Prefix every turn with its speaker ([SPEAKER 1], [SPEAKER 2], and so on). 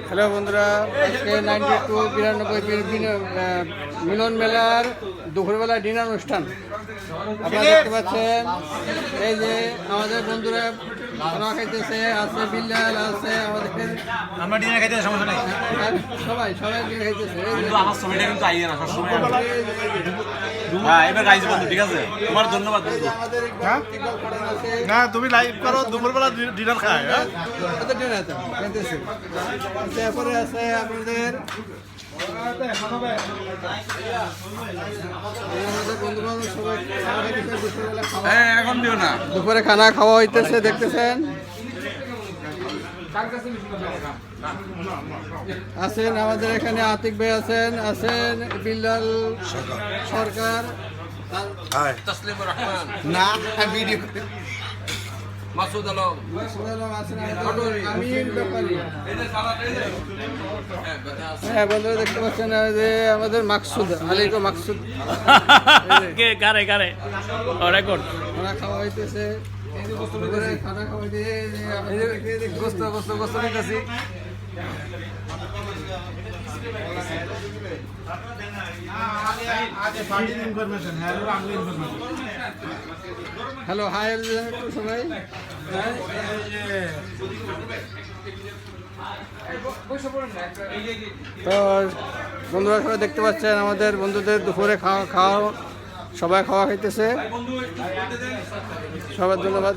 [SPEAKER 1] Hello বন্ধুরা, আজকে 92 মিলন মেলার দুপুরবেলা ডিনার অনুষ্ঠান আপনারা দেখতে পাচ্ছেন। এই যে আমাদের বন্ধুরা খানা খাইতেছে, আছে বিল্লাল, আছে আমাদের
[SPEAKER 2] আমরা ডিনার খাইতে সমস্যা নাই,
[SPEAKER 1] সবাই ডিনার খাইতেছে।
[SPEAKER 2] কিন্তু আমার ছবিটা কিন্তু আইয়ে না সব সময়। হ্যাঁ, এবার গাইজ বন্ধু, ঠিক আছে, তোমার ধন্যবাদ বন্ধু।
[SPEAKER 3] না তুমি লাইভ করো, দুপুরবেলা ডিনার খায়। হ্যাঁ,
[SPEAKER 1] তারপরে আছে আপনাদের
[SPEAKER 2] এখন দিও না,
[SPEAKER 1] দুপুরে খানা খাওয়া হইতেছে, দেখতেছেন। আছেন আমাদের এখানে আতিক ভাই আছেন, বিল্লাল সরকার,
[SPEAKER 2] তাসলিমুর রহমান,
[SPEAKER 3] না ভিডিও
[SPEAKER 2] মাসুদ আলম,
[SPEAKER 1] আমির ব্যাপারী। হ্যাঁ বন্ধুরা দেখতে পাচ্ছেন যে আমাদের মাকসুদ আলিকো মাকসুদ
[SPEAKER 4] কারে রেকর্ড
[SPEAKER 1] খানা খাওয়া হইতেছে। খানা খাওয়া হ্যালো হাই সবাই। তো বন্ধুরা সবাই দেখতে পাচ্ছেন আমাদের বন্ধুদের দুপুরে খাওয়া সবাই খাওয়া খাইতেছে। সবার ধন্যবাদ।